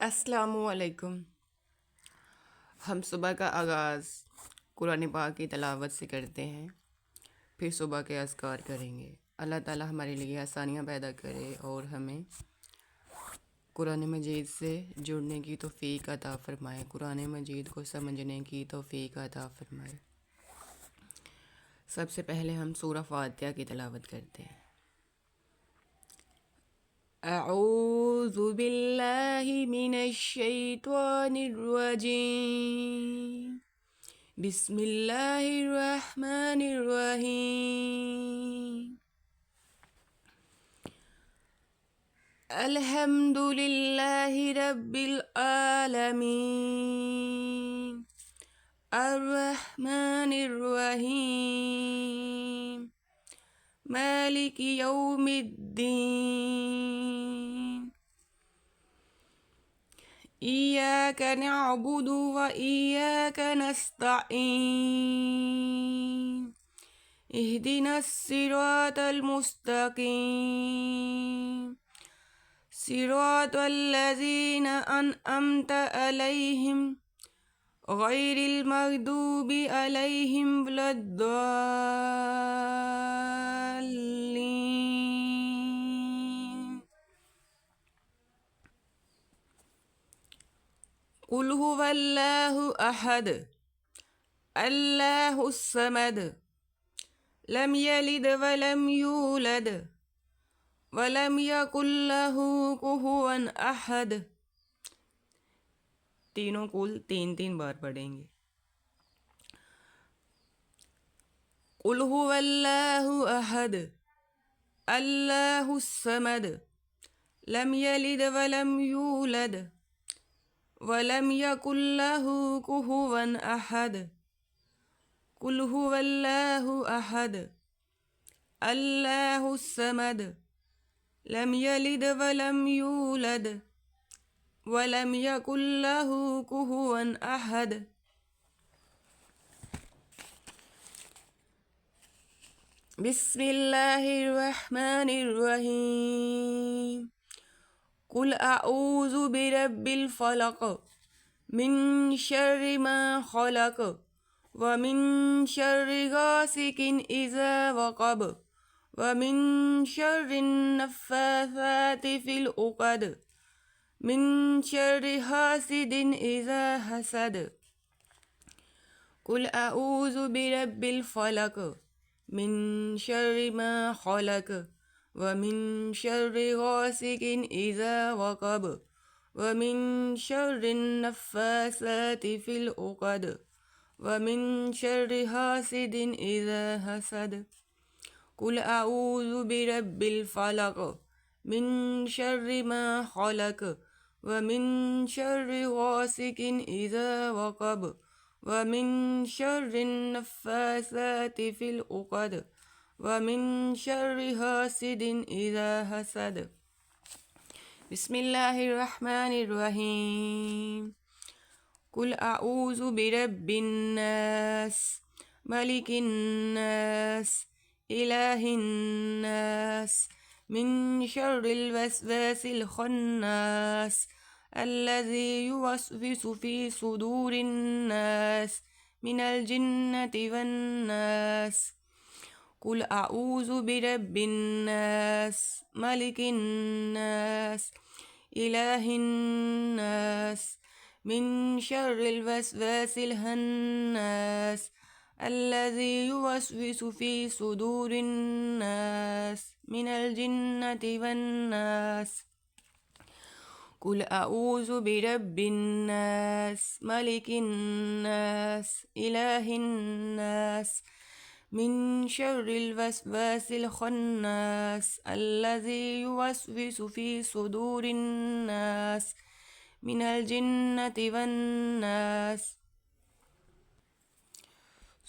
अस्सलामुअलैकुम। हम सुबह का आगाज़ कुरान पाक की तिलावत से करते हैं, फिर सुबह के अज़कार करेंगे। अल्लाह ताला हमारे लिए आसानियाँ पैदा करे और हमें कुरान मजीद से जुड़ने की तौफ़ीक अता फ़रमाए, कुरान मजीद को समझने की तौफ़ीक अता फ़रमाए। सबसे पहले हम सूरह फातिहा की तिलावत करते हैं। अऊज़ु बिल्लाहि मिनश शैतानिर रजीम। बिस्मिल्लाहिर्रहमानिर्रहीम। अल्हम्दुलिल्लाहि रब्बिल आलमीन अर्रहमानिर्रहीम मालिकि यौमिद्दीन इय्याका नअबुदु व इय्याका नस्तईन इहदिनस सिरातल मुस्तकीम सिरातल लज़ीना अनअमता अलैहिम गैरिल मग़दूबि अलैहिम वलद्दाल्लीन। कुल हुवल्लाहु अहद अल्लाहुस समद लम यलिद वलम यूलद वलम यकुल लहू कुफुवन अहद। तीनों कुल 3-3 बार पढ़ेंगे। कुल हुवल्लाहु अहद अल्लाहुस समद लम यलिद वलम यूलद वलम यकुल लहू कुफुवन अहद। कुल हुवल्लाहु अहद अल्लाहुस समद लम यलिद वलम यूलद वलम यकुल लहू कुफुवन अहद। बिस्मिल्लाहिर्रहमानिर्रहीम। कुल अऊज़ु बिरब्बिल फलक मिन शर्रि मा खलक व मिन शर्रि गासिकिन इज़ा वक़ब व मिन शर्रिन नफ़्फ़ासाति फ़िल उक़द मिन शर्रि हासिदिन इज़ा हसद। कुल अऊज़ु बिरब्बिल फलक मिन शर्रि मा खलक व मिन शर्रि गासिकिन इज़ा वक़ब व मिन शर्रिन नफ़्फ़ासाति फ़िल उक़द व मिन शर्रि हासिदिन इज़ा हसद। कुल अऊज़ु बिरब्बिल फलक मिन शर्रि मा खलक व मिन शर्रि गासिकिन इज़ा वक़ब व मिन शर्रिन नफ़्फ़ासाति फ़िल उक़द व मिन शर्रि हासिदिन इज़ा हसद। बिस्मिल्लाहिर्रहमानिर्रहीम। कुल अऊज़ु बिरब्बिन नास मलिकिन नास इलाहिन नास मिन शर्रिल वस्वासिल खन्नास अल्लज़ी युवस्विसु फ़ी सुदूरिन नास मिनल जिन्नति वन्नास। कुल अऊज़ु बिरब्बिन नास मलिकिन नास इलाहिन नास मिन शर्रिल वस्वासिल खन्नास अल्लज़ी युवस्विसु फ़ी सुदूरिन नास मिनल जिन्नति वन्नास। कुल अऊज़ु बिरब्बिन नास मलिकिन नास इलाहिन नास मिन शर्रिल वस्वासिल खन्नास अल्लज़ी युवस्विसु फ़ी सुदूरिन नास मिनल जिन्नति वन्नास।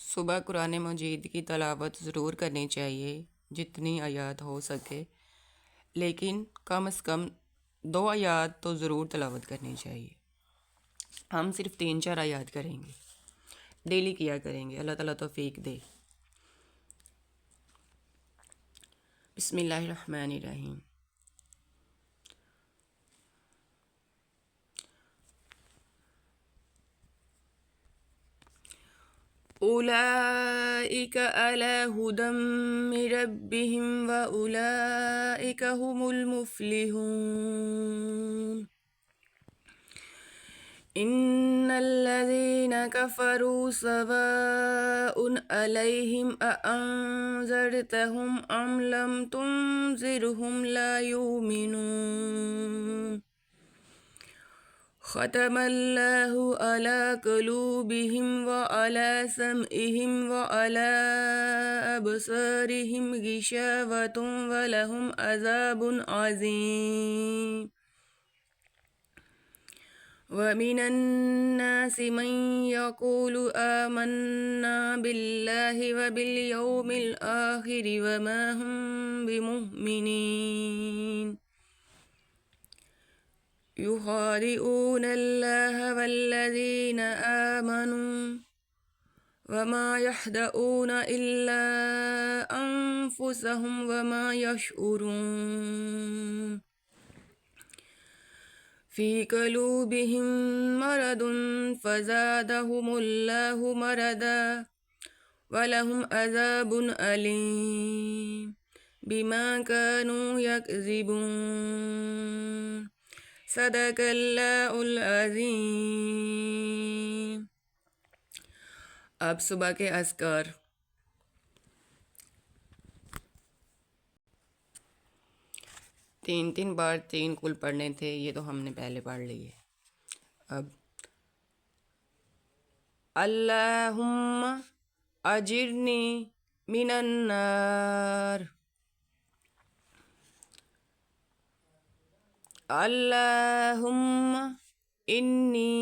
सुबह कुरान मजीद की तलावत ज़रूर करनी चाहिए, जितनी आयात हो सके, लेकिन कम से कम 2 आयात तो ज़रूर तलावत करनी चाहिए। हम सिर्फ 3-4 आयात करेंगे, डेली किया करेंगे। अल्लाह ताला तौफीक दे। बिस्मिल्लाहिर्रहमानिर्रहीम। أولئك على هدى من ربهم وأولئك هم المفلحون إن الذين كفروا سواء عليهم أأنذرتهم أم لم تنذرهم لا يؤمنون ختم الله على قلوبهم وعلى سمعهم وعلى أبصارهم غشاوة ولهم عذاب عظيم ومن الناس من يقول آمنا بالله وباليوم الآخر وما هم بمؤمنين يخادعون الله والذين آمنوا وما يخدعون إلا أنفسهم وما يشعرون في قلوبهم مرض فزادهم الله مرضا ولهم عذاب أليم بما كانوا يكذبون صدق الله العظीम। अब सुबह के अज़कार। तीन बार 3 कुल पढ़ने थे, ये तो हमने पहले पढ़ लिए। अब अल्लाहुम्मा अजिरनी मिनन्नार, अल्लाहुम्मा इन्नी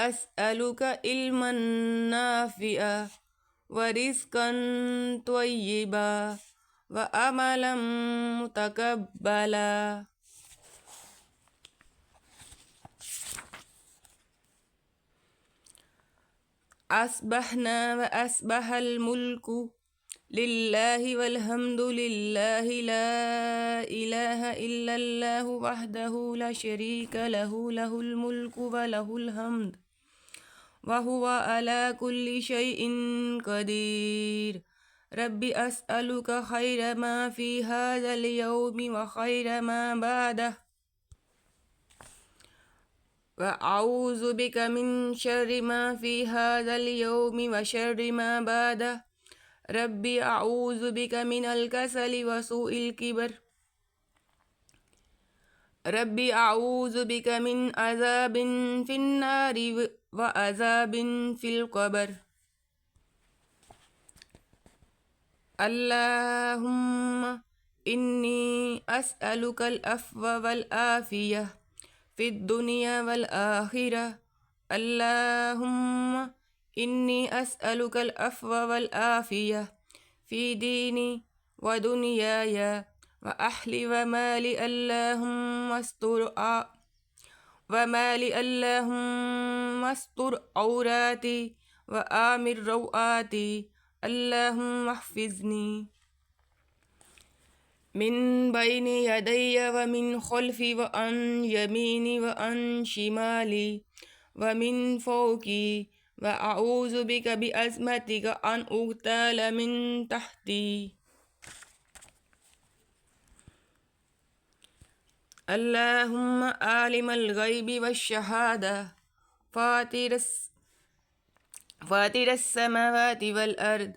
अस्अलुका इल्मन नाफिआ व रिज़्क़न त्वय्यिबा व अमलन मुतक़ब्बला। अस्बहना व अस्बहल मुल्कु लिल्लाहि वल्हम्दुलिल्लाहि ला इलाहा इल्लल्लाहु वहदहु ला शरीका लहु लहुल मुल्कु व लहुल हम्द व हुवा अला कुल्लि शैइन क़दीर। रब्बि अस्अलुका खैर मा फी हाज़ल यौमि व खैर मा बअदह व अऊज़ु बिका मिन शर्रि मा फी हाज़ल यौमि व शर्रि मा बअदह। रब्बि अऊज़ु बिका मिनल कसली व सूइल किबर। रब्बि अऊज़ु बिका मिन अज़ाबिन फिन्नारि व अज़ाबिन फिल क़ब्र। अल्लाहुम्मा इन्नी अस्अलुकल अफ़्व वल आफ़ियह फ़िद दुनिया वल आख़िरह। अल्लाहुम्मा इन्नी अस्अलुकल अफ़्व वल आफ़ियह फ़ी दीनी व दुनियाया व अहली व माली। अल्लाहुम्मा अस्तुर औराती व आमिर रौआती। अल्लाहुम्मा हफ़िज़नी मिन बैनि यदैया व मिन ख़ल्फ़ी व अन यमीनी व अन शिमाली व मिन फ़ौक़ी व अऊज़ु बिका बिअज़्मतिका अन उग़्ताल मिन तहती। अल्लाहुम्मा आलिमल ग़ैबि वश्शहादा फ़ातिरस समावाति वल अर्द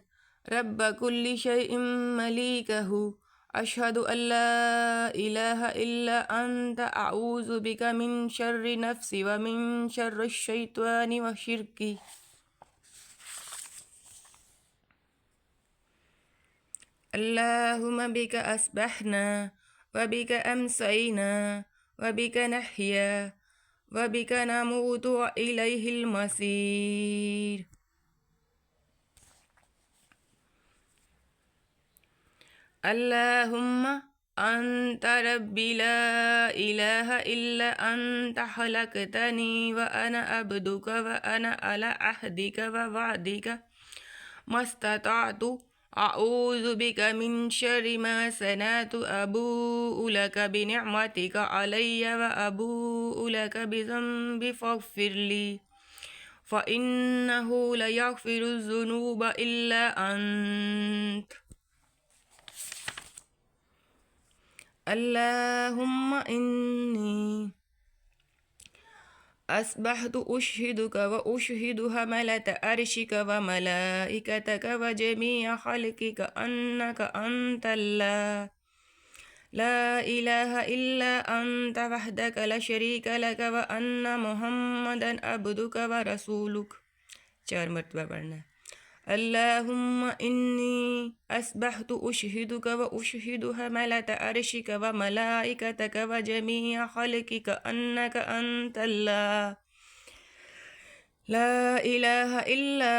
रब्ब कुल्लि शैइन मलीकहु। अशहदु अल्ला इलाहा इल्ला अंता अऊज़ु बिका मिन शर्रि नफ्सी व मिन शर्रिश शैतानि व शिर्की। अल्लाहुम्मा बिका अस्बहना व बिका अम्सैना व बिका नहया व बिका नमूतु व इलैहिल मसीर। अल्लाहुम्मा अंता रब्बी ला इलाहा इल्ला अंता खलक़तनी व अना अब्दुका व अना अला अहदिका व वअदिका मस्तताअतु। अऊज़ु बिका मिन शर्रि मा सनअतु। अबूउ लका बिनिअमतिका अलैया व अबूउ लका बिज़ंबी फ़ग़्फ़िरली फ़इन्नहु ला यग़फ़िरुज़्ज़ुनूबा इल्ला अंत। अल्लाहुम्मा इन्नी अस्बहतु उश्हिदुका व उश्हिदु हमलत अर्शिका व मलाइकतका व जमीअ खल्किका अन्नका अंतल्लाह ला इलाहा इल्ला अंता वहदका ला शरीका लका व अन्ना मुहम्मदन अब्दुका व रसूलुक। 4 मरतबा पढ़ना है। अल्लाहुम्मा इन्नी अस्बहतु उश्हिदुका व उश्हिदु हमलत अर्शिका व मलाइकतका व जमीअ खल्किका अन्नका अंतल्लाह ला इलाहा इल्ला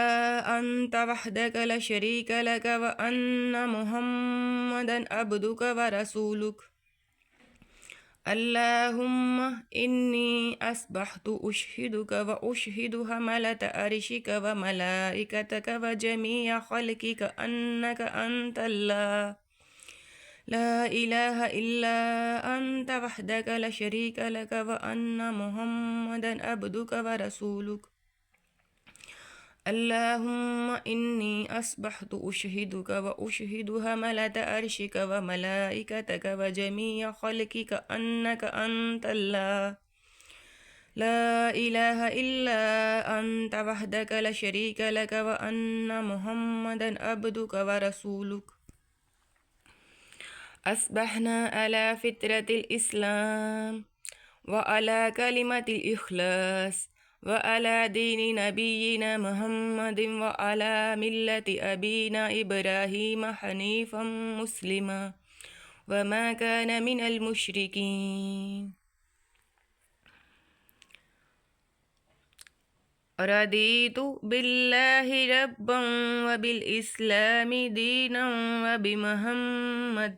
अंता वहदका ला शरीका लका व अन्ना मुहम्मदन अब्दुका व रसूलुक। अल्लाहुम्मा इन्नी अस्बहतु उश्हिदुका व उश्हिदु हमलत अर्शिका व मलाइकतका व जमीअ खल्किका अन्नका अंतल्लाह ला इलाहा इल्ला अंता वहदका ला शरीका लका व अन्ना मुहम्मदन अब्दुका व रसूलुक। अल्लाहुम्मा इन्नी अस्बहतु उश्हिदुका व उश्हिदु हमलत अर्शिका व मलाइकतका व जमीअ खल्किका अन्नका अंतल्लाह ला इलाहा इल्ला अंता वहदका ला शरीका लका व अन्ना मुहम्मदन अब्दुका व रसूलुक। अस्बहना अला फित्रतिल इस्लाम व अला कलिमतिल इखलास व अला दीनी नबीना मुहम्मदिन व अला मिल्लति अबीना इब्राहीम हनीफम मुस्लिमा व मा कान मिनल मुश्रिकीन। रदीतु बिल्लाहि रब्बन व बिल इस्लामी दीनन व बिमुहम्मद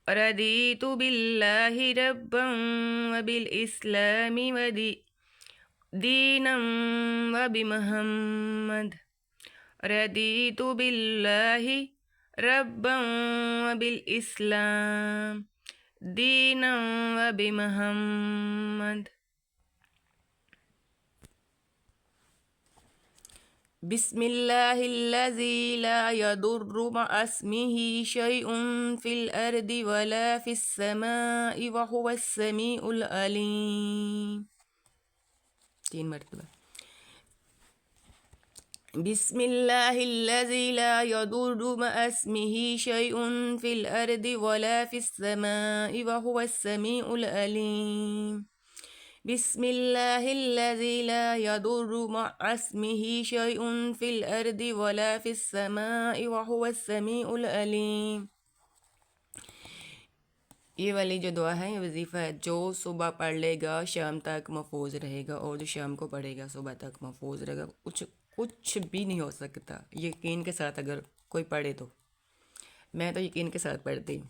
रदीतु बिल्लाहि रब्बन व बिल इस्लामी व दीनन व बिमुहम्मद रदीतु बिल्लाहि रब्बन व बिल इस्लाम दीनन व बिमुहम्मद। बिस्मिल्लाहिल्लज़ी ला यदुर्रु मअ अस्मिही शैउन फिल अर्दि वला फिस समाइ व हुवस समीउल अलीम। 3 मरतबा। बिस्मिल्लाहिल्लज़ी ला यदुर्रु मअ अस्मिही शैउन फिल अर्दि वला फिस समाइ व हुवस समीउल अलीम। बिस्मिल्लाहिल्लज़ी ला यदुर्रु मअ अस्मिही शैउन फिल अर्दि वला फिस समाइ व हुवस समीउल अलीम। ये वाली जो दुआ है, ये वजीफ़ा है, जो सुबह पढ़ लेगा शाम तक महफूज रहेगा, और जो शाम को पढ़ेगा सुबह तक महफूज रहेगा। कुछ भी नहीं हो सकता यकीन के साथ अगर कोई पढ़े तो। मैं तो यकीन के साथ पढ़ती हूँ।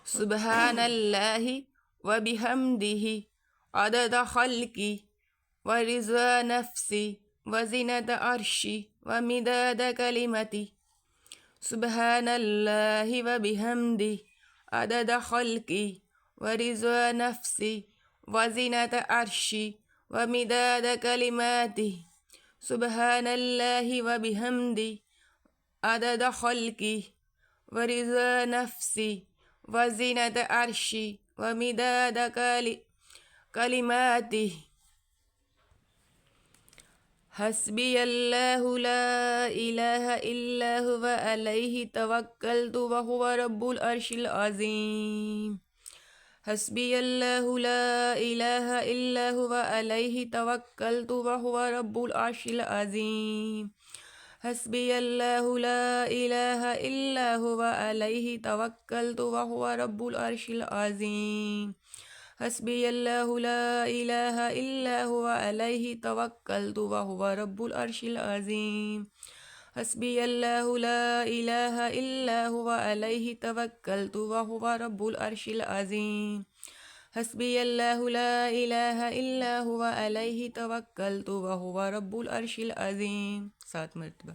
सुबहानल्लाहि व बिहम्दिही अदद खल्की व रिज़ा नफ्सी व ज़िनत अर्शी व मिदाद कलिमती। सुबहानल्लाहि व बिहम्दिही अदद खल्की व रिज़ा नफ्सी व ज़िनत अर्शी व मिदाद कलिमती। सुबहानल्लाहि व बिहम्दिही अदद खल्की व रिज़ा नफ्सी व ज़िनत अर्शी व मिदाद कलिमाती। हस्बी अल्लाहु ला इलाहा इल्ला हुवा अलैहि तवक्कलतु व हुवा रब्बुल अर्शिल अज़ीम। हस्बी अल्लाहु ला इलाहा इल्ला हुवा अलैहि तवक्कलतु व हुवा रब्बुल अर्शिल अज़ीम। हस्बी अल्लाहु ला इलाहा इल्ला हुवा अलैहि तवक्कलतु व हुवा रब्बुल अर्शिल अज़ीम। हस्बी अल्लाहु ला इलाहा इल्ला हुवा अलैहि तवक्कलतु व हुवा रब्बुल अर्शिल अज़ीम। हस्बी अल्लाहु ला इलाहा इल्ला हुवा अलैहि तवक्कलतु व हुवा रब्बुल अर्शिल अज़ीम। हस्बी अल्लाहु ला इलाहा इल्ला हुवा अलैहि तवक्कलतु व हुवा रब्बुल अर्शिल अज़ीम। 7 मरतबा।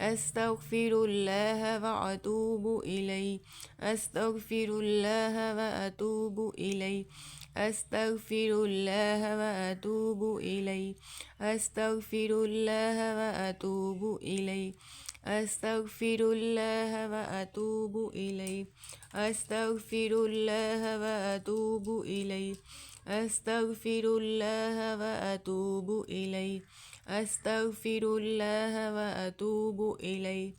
أستغفر الله وأتوب إليه أستغفر الله وأتوب إليه أستغفر الله وأتوب إليه أستغفر الله وأتوب إليه أستغفر الله وأتوب إليه أستغفر الله وأتوب إليه أستغفر الله وأتوب إليه أستغفر الله وأتوب إليه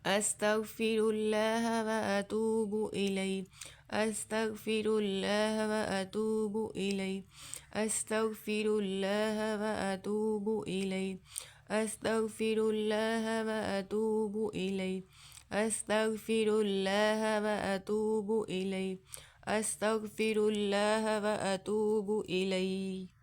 أستغفر الله وأتوب إليه أستغفر الله وأتوب إليه أستغفر الله وأتوب إليه أستغفر الله وأتوب إليه أستغفر الله وأتوب إليه أستغفر الله وأتوب إليه